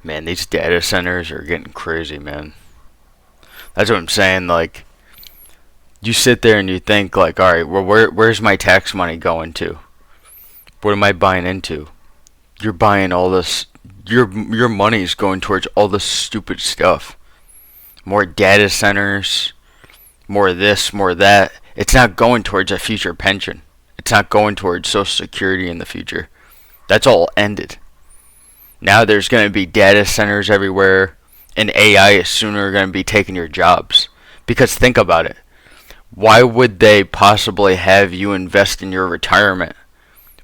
Man, these data centers are getting crazy, man. That's what I'm saying. Like, you sit there and you think, like, all right, well, where's my tax money going to? What am I buying into? You're buying all this. Your money's going towards all this stupid stuff. More data centers, more this, more that. It's not going towards a future pension. It's not going towards Social Security in the future. That's all ended. Now there's going to be data centers everywhere, and AI is sooner going to be taking your jobs. Because think about it. Why would they possibly have you invest in your retirement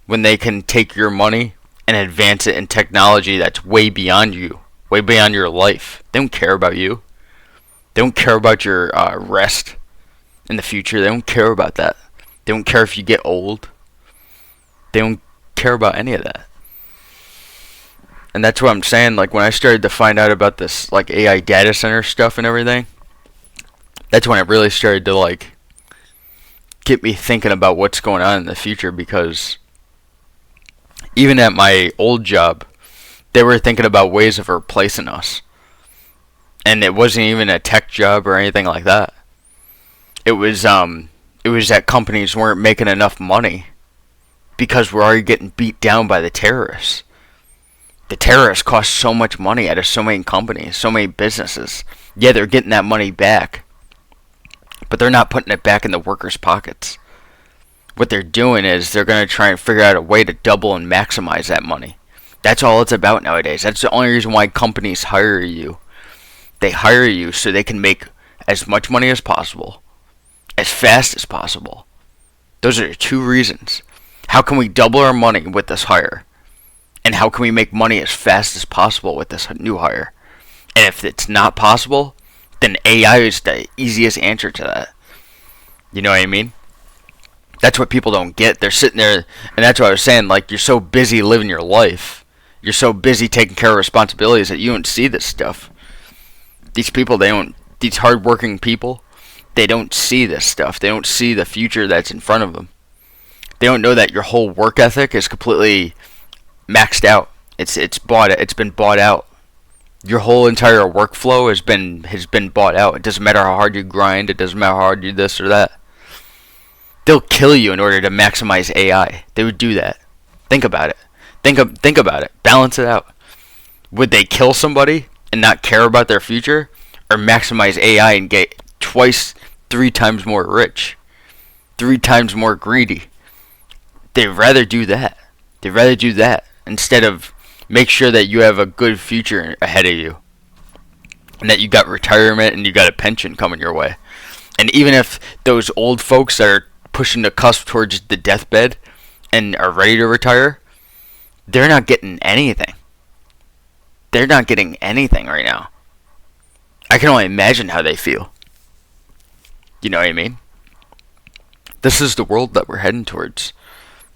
when they can take your money and advance it in technology that's way beyond you, way beyond your life? They don't care about you. They don't care about your rest in the future. They don't care about that. They don't care if you get old. They don't care about any of that. And that's what I'm saying. Like, when I started to find out about this, like, AI data center stuff and everything, that's when it really started to, like, get me thinking about what's going on in the future. Because even at my old job, they were thinking about ways of replacing us. And it wasn't even a tech job or anything like that. It was that companies weren't making enough money because we're already getting beat down by the terrorists. The terrorists cost so much money out of so many companies, so many businesses. Yeah, they're getting that money back, but they're not putting it back in the workers' pockets. What they're doing is they're going to try and figure out a way to double and maximize that money. That's all it's about nowadays. That's the only reason why companies hire you. They hire you so they can make as much money as possible, as fast as possible. Those are the two reasons. How can we double our money with this hire? And how can we make money as fast as possible with this new hire? And if it's not possible, then AI is the easiest answer to that. You know what I mean? That's what people don't get. They're sitting there, and that's what I was saying, like, you're so busy living your life. You're so busy taking care of responsibilities that you don't see this stuff. These people, these hardworking people, they don't see this stuff. They don't see the future that's in front of them. They don't know that your whole work ethic is completely maxed out. It's been bought out. Your whole entire workflow has been bought out. It doesn't matter how hard you grind. It doesn't matter how hard you do this or that. They'll kill you in order to maximize AI. They would do that. Think about it. Think about it. Balance it out. Would they kill somebody and not care about their future, or maximize AI and get twice, 3 times more rich, 3 times more greedy? They'd rather do that. They'd rather do that instead of make sure that you have a good future ahead of you, and that you got retirement and you got a pension coming your way. And even if those old folks that are pushing the cusp towards the deathbed and are ready to retire, they're not getting anything. They're not getting anything right now. I can only imagine how they feel. You know what I mean? This is the world that we're heading towards.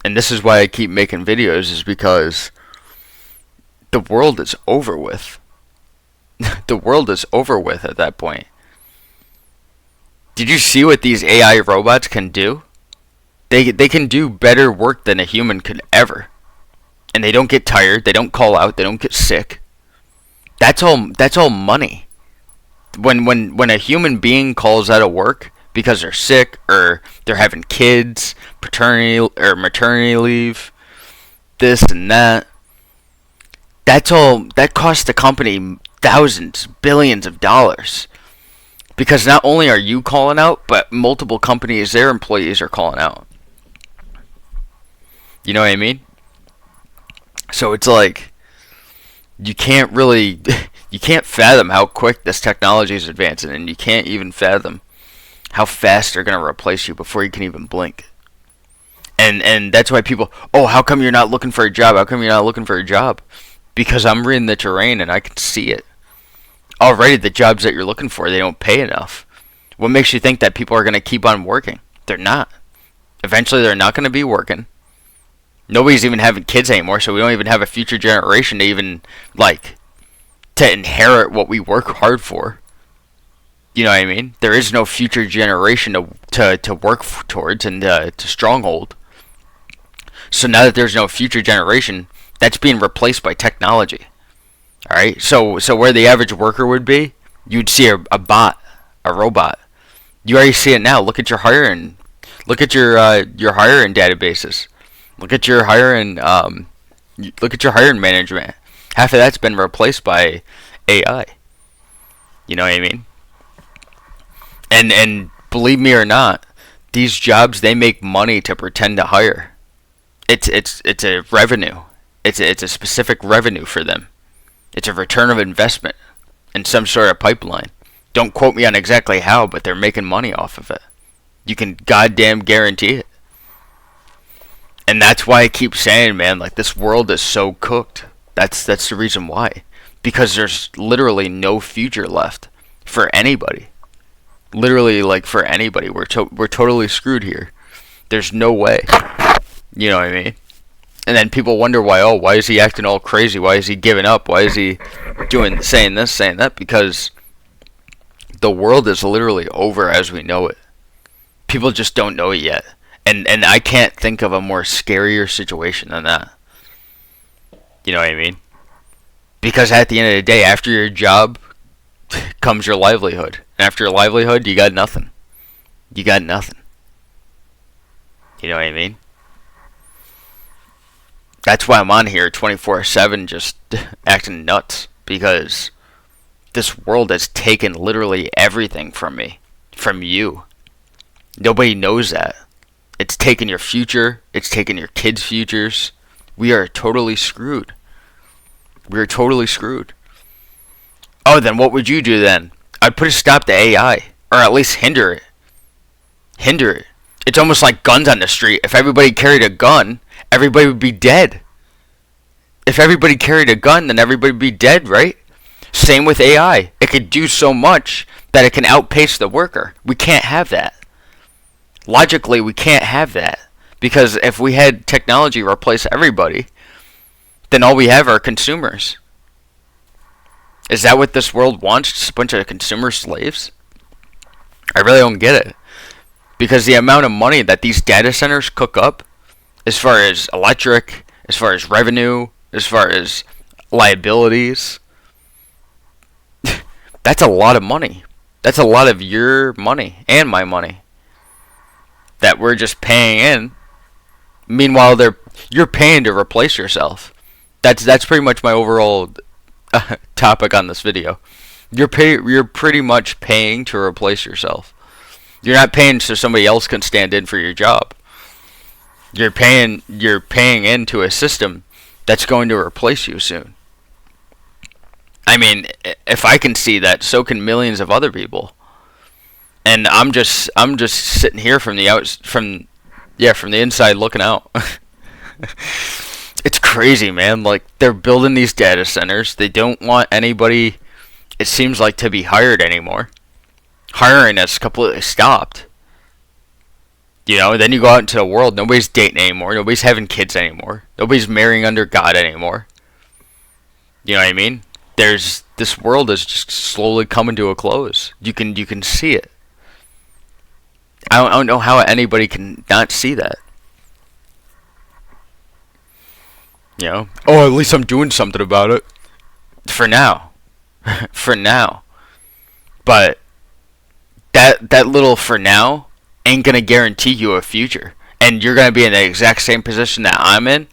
And this is why I keep making videos, is because the world is over with. The world is over with at that point. Did you see what these AI robots can do? They can do better work than a human could ever. And they don't get tired, they don't call out, they don't get sick. That's all money. When a human being calls out of work because they're sick or they're having kids, paternity or maternity leave, this and that, that costs the company thousands, billions of dollars. Because not only are you calling out, but multiple companies, their employees are calling out. You know what I mean? So it's like, you can't fathom how quick this technology is advancing, and you can't even fathom how fast they're going to replace you before you can even blink. And that's why people, oh, how come you're not looking for a job? How come you're not looking for a job? Because I'm reading the terrain and I can see it. Already the jobs that you're looking for, they don't pay enough. What makes you think that people are going to keep on working? They're not. Eventually they're not going to be working. Nobody's even having kids anymore, so we don't even have a future generation to even, like, to inherit what we work hard for. You know what I mean? There is no future generation to work towards and to stronghold. So now that there's no future generation, that's being replaced by technology. All right. So where the average worker would be, you'd see a bot, a robot. You already see it now. Look at your hiring. Look at your hiring databases. Look at your hiring. Look at your hiring management. Half of that's been replaced by AI. You know what I mean? And believe me or not, these jobs, they make money to pretend to hire. It's a revenue. It's a specific revenue for them. It's a return of investment in some sort of pipeline. Don't quote me on exactly how, but they're making money off of it. You can goddamn guarantee it. And that's why I keep saying, man, like, this world is so cooked. That's the reason why. Because there's literally no future left for anybody. Literally, like, for anybody. We're totally screwed here. There's no way. You know what I mean? And then people wonder why is he acting all crazy? Why is he giving up? Why is he saying this, saying that? Because the world is literally over as we know it. People just don't know it yet. And I can't think of a more scarier situation than that. You know what I mean? Because at the end of the day, after your job comes your livelihood. And after your livelihood, you got nothing. You got nothing. You know what I mean? That's why I'm on here 24/7 just acting nuts. Because this world has taken literally everything from me. From you. Nobody knows that. It's taken your future. It's taken your kids' futures. We are totally screwed. We are totally screwed. Oh, then what would you do then? I'd put a stop to AI. Or at least hinder it. Hinder it. It's almost like guns on the street. If everybody carried a gun, everybody would be dead. If everybody carried a gun, then everybody would be dead, right? Same with AI. It could do so much that it can outpace the worker. We can't have that. Logically, we can't have that. Because if we had technology replace everybody, then all we have are consumers. Is that what this world wants? Just a bunch of consumer slaves? I really don't get it. Because the amount of money that these data centers cook up, as far as electric, as far as revenue, as far as liabilities, that's a lot of money. That's a lot of your money and my money that we're just paying in. Meanwhile, you're paying to replace yourself. That's pretty much my overall topic on this video. You're pretty much paying to replace yourself. You're not paying so somebody else can stand in for your job. You're paying into a system that's going to replace you soon. I mean, if I can see that, so can millions of other people. And I'm just sitting here from the inside looking out. It's crazy, man. Like, they're building these data centers. They don't want anybody, it seems like, to be hired anymore. Hiring has completely stopped. You know, then you go out into the world, nobody's dating anymore, nobody's having kids anymore, nobody's marrying under God anymore. You know what I mean? This world is just slowly coming to a close. You can see it. I don't know how anybody can not see that. You know? Oh, at least I'm doing something about it. For now. For now. But that little for now ain't gonna guarantee you a future. And you're gonna be in the exact same position that I'm in.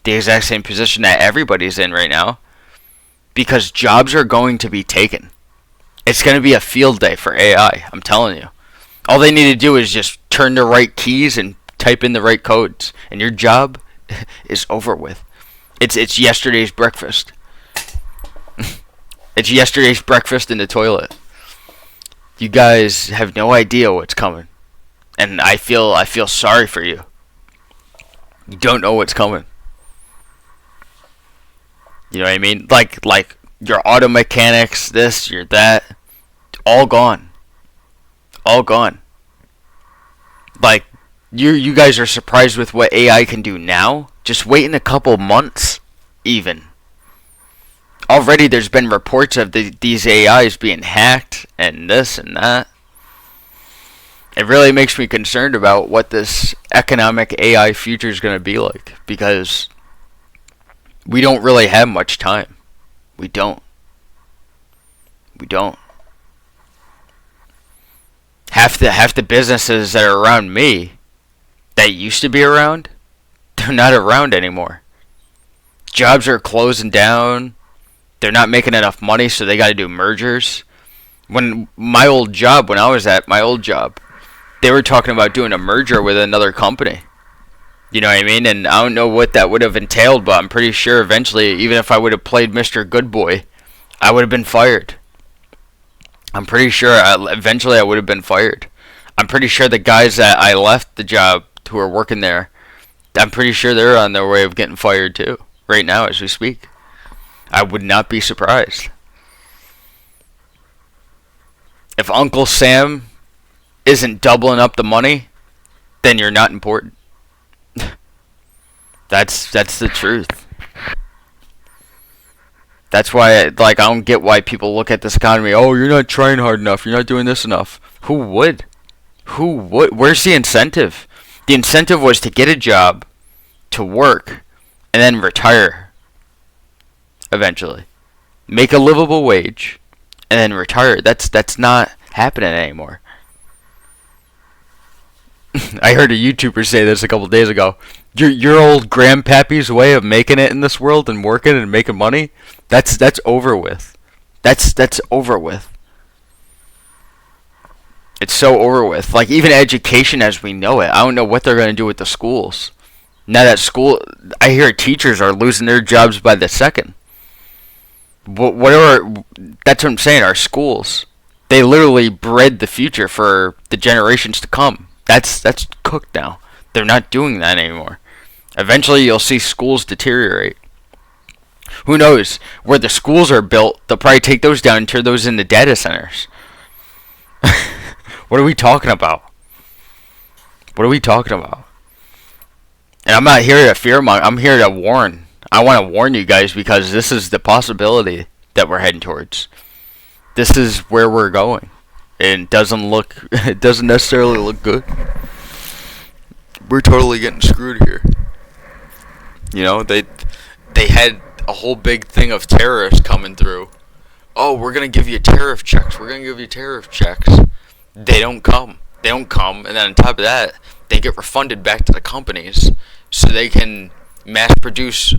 The exact same position that everybody's in right now. Because jobs are going to be taken. It's gonna be a field day for AI, I'm telling you. All they need to do is just turn the right keys and type in the right codes. And your job is over with. It's yesterday's breakfast. It's yesterday's breakfast in the toilet. You guys have no idea what's coming. And I feel sorry for you. You don't know what's coming. You know what I mean? Like your auto mechanics, this, your that, all gone. All gone. Like, you guys are surprised with what AI can do now? Just wait in a couple months, even. Already there's been reports of these AIs being hacked and this and that. It really makes me concerned about what this economic AI future is going to be like. Because we don't really have much time. We don't. We don't. Half the businesses that are around me that used to be around, they're not around anymore. Jobs are closing down. They're not making enough money, so they got to do mergers. When my old job, when I was at my old job, they were talking about doing a merger with another company. You know what I mean? And I don't know what that would have entailed, but I'm pretty sure eventually, even if I would have played Mr. Good Boy, I would have been fired. I'm pretty sure eventually I would have been fired. I'm pretty sure the guys that I left the job who are working there, I'm pretty sure they're on their way of getting fired too, right now as we speak. I would not be surprised. If Uncle Sam isn't doubling up the money, then you're not important. That's the truth. That's why, like, I don't get why people look at this economy. Oh, you're not trying hard enough. You're not doing this enough. Who would? Who would? Where's the incentive? The incentive was to get a job, to work, and then retire. Eventually, make a livable wage, and then retire. That's not happening anymore. I heard a YouTuber say this a couple days ago. Your old grandpappy's way of making it in this world and working and making money, that's over with. That's over with. It's so over with. Like, even education as we know it, I don't know what they're going to do with the schools. Now that school, I hear teachers are losing their jobs by the second. Whatever, that's what I'm saying, our schools, they literally bred the future for the generations to come. That's cooked now. They're not doing that anymore. Eventually, you'll see schools deteriorate. Who knows? Where the schools are built, they'll probably take those down and turn those into data centers. What are we talking about? What are we talking about? And I'm not here to fearmonger. I'm here to warn. I want to warn you guys because this is the possibility that we're heading towards. This is where we're going. It doesn't necessarily look good. We're totally getting screwed here. You know, they had a whole big thing of terrorists coming through. Oh, we're going to give you tariff checks. We're going to give you tariff checks. They don't come. And then on top of that, they get refunded back to the companies so they can mass produce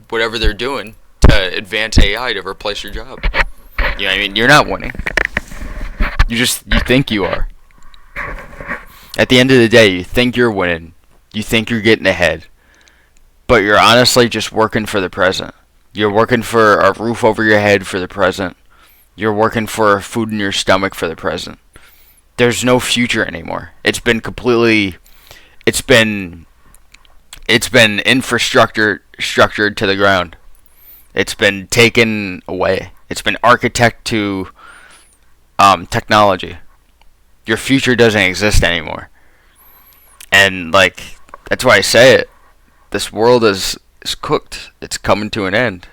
whatever they're doing to advance AI to replace your job. You know what I mean? You're not winning. You think you are. At the end of the day, you think you're winning. You think you're getting ahead. But you're honestly just working for the present. You're working for a roof over your head for the present. You're working for food in your stomach for the present. There's no future anymore. It's been infrastructure structured to the ground. It's been taken away. It's been architect to technology. Your future doesn't exist anymore. And like, that's why I say it. This world is cooked. It's coming to an end.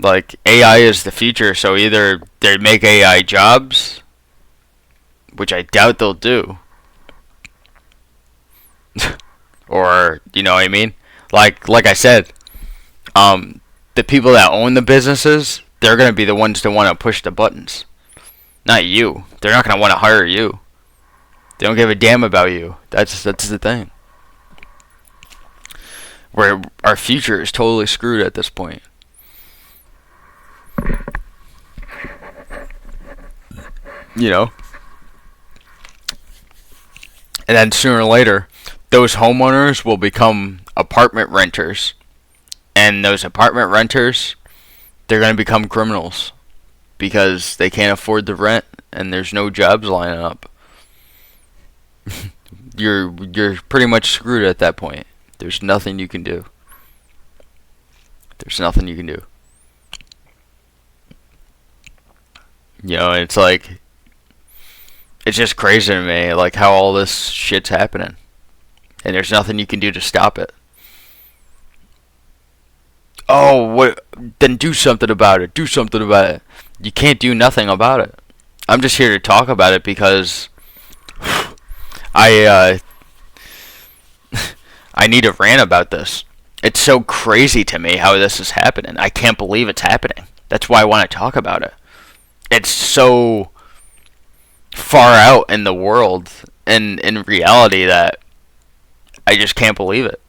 Like, AI is the future, so either they make AI jobs, which I doubt they'll do, or, you know what I mean? Like I said, the people that own the businesses, they're going to be the ones to want to push the buttons. Not you. They're not going to want to hire you. They don't give a damn about you. That's the thing. Where our future is totally screwed at this point. You know? And then sooner or later, those homeowners will become apartment renters. And those apartment renters, they're going to become criminals. Because they can't afford the rent and there's no jobs lining up. You're pretty much screwed at that point. There's nothing you can do. There's nothing you can do. You know, it's like, it's just crazy to me, like, how all this shit's happening. And there's nothing you can do to stop it. Oh, what? Then do something about it. Do something about it. You can't do nothing about it. I'm just here to talk about it because I need to rant about this. It's so crazy to me how this is happening. I can't believe it's happening. That's why I want to talk about it. It's so far out in the world and in reality that I just can't believe it.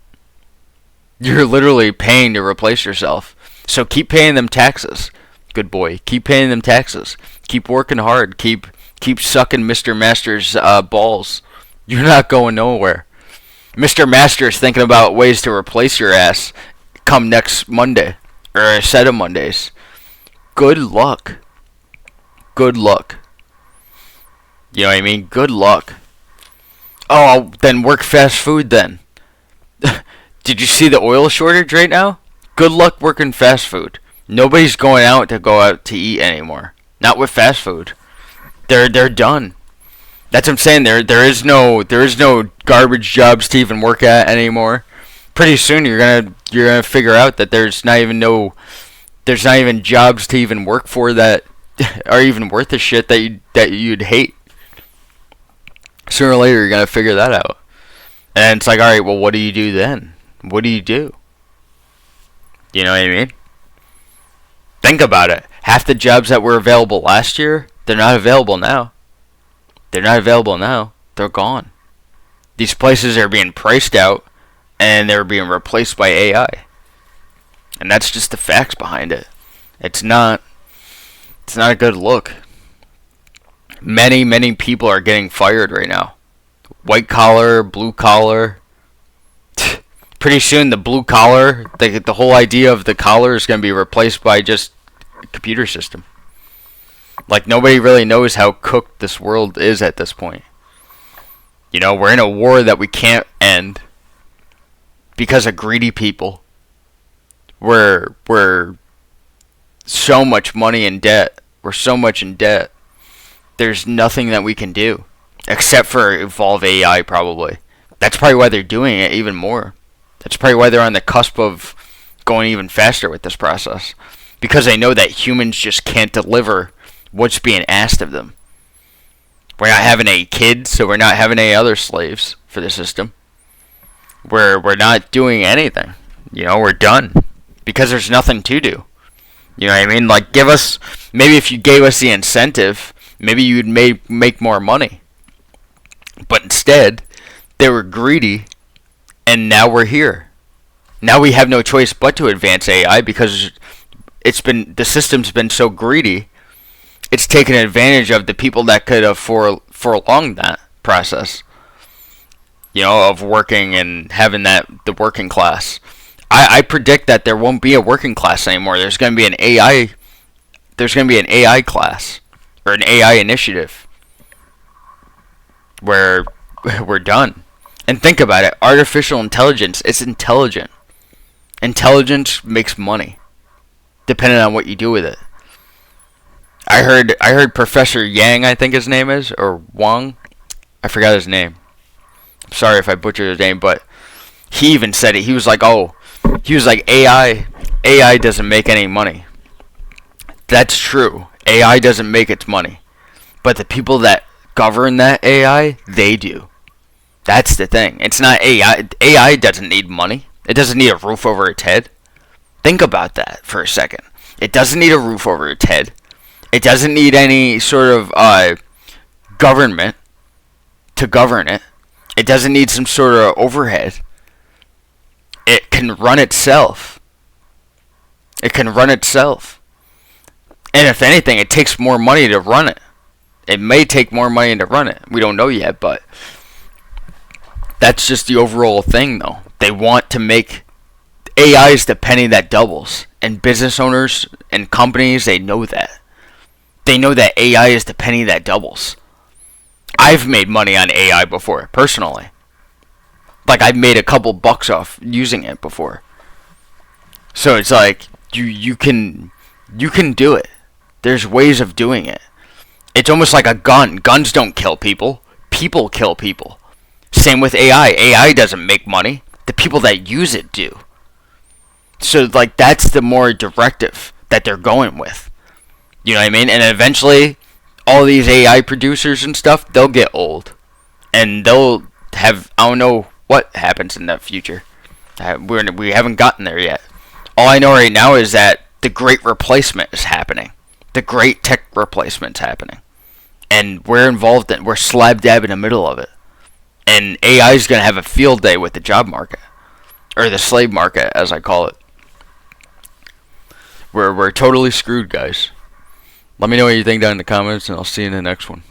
You're literally paying to replace yourself. So keep paying them taxes. Good boy. Keep paying them taxes. Keep working hard. Keep sucking Mr. Master's balls. You're not going nowhere. Mr. Master's thinking about ways to replace your ass come next Monday. Or a set of Mondays. Good luck. Good luck. You know what I mean? Good luck. Oh, then work fast food then. Did you see the oil shortage right now? Good luck working fast food. Nobody's going out to eat anymore. Not with fast food. They're done. That's what I'm saying. There is no garbage jobs to even work at anymore. Pretty soon you're gonna figure out that there's not even jobs to even work for that are even worth the shit that you'd hate. Sooner or later you're gonna figure that out. And it's like, alright, well, what do you do then? What do you do? You know what I mean? Think about it. Half the jobs that were available last year, they're not available now. They're not available now. They're gone. These places are being priced out, and they're being replaced by AI. And that's just the facts behind it. It's not a good look. Many people are getting fired right now. White collar, blue collar. Pretty soon the blue collar, the whole idea of the collar is going to be replaced by just a computer system. Like, nobody really knows how cooked this world is at this point. You know, we're in a war that we can't end because of greedy people. We're so much money in debt. We're so much in debt. There's nothing that we can do except for evolve AI, probably. That's probably why they're doing it even more. That's probably why they're on the cusp of going even faster with this process. Because they know that humans just can't deliver what's being asked of them. We're not having any kids, so we're not having any other slaves for the system. We're not doing anything. You know, we're done. Because there's nothing to do. You know what I mean? Like, maybe if you gave us the incentive, maybe you'd make more money. But instead, they were greedy, and now we're here. Now we have no choice but to advance AI because the system's been so greedy. It's taken advantage of the people that could have prolonged that process. You know, of working and having the working class. I predict that there won't be a working class anymore. There's going to be an AI. There's going to be an AI class or an AI initiative where we're done. And think about it. Artificial intelligence. It's intelligent. Intelligence makes money, depending on what you do with it. I heard Professor Yang, I think his name is, or Wang. I forgot his name. I'm sorry if I butchered his name, but he even said it. He was like, AI doesn't make any money. That's true. AI doesn't make its money. But the people that govern that AI, they do. That's the thing. It's not AI. AI doesn't need money. It doesn't need a roof over its head. Think about that for a second. It doesn't need a roof over its head. It doesn't need any sort of government to govern it. It doesn't need some sort of overhead. It can run itself. It can run itself. And if anything, it takes more money to run it. It may take more money to run it. We don't know yet, but that's just the overall thing, though. They want to make AI is the penny that doubles. And business owners and companies, they know that. They know that AI is the penny that doubles. I've made money on AI before, personally. Like, I've made a couple bucks off using it before. So it's like, you can do it. There's ways of doing it. It's almost like a gun. Guns don't kill people. People kill people. Same with AI. AI doesn't make money. The people that use it do. So, like, that's the more directive that they're going with. You know what I mean? And eventually, all these AI producers and stuff, they'll get old. And they'll have, I don't know what happens in that future. We haven't gotten there yet. All I know right now is that the great replacement is happening. The great tech replacement's happening. And we're involved in, we're slab dab in the middle of it. And AI is going to have a field day with the job market. Or the slave market, as I call it. We're totally screwed, guys. Let me know what you think down in the comments, and I'll see you in the next one.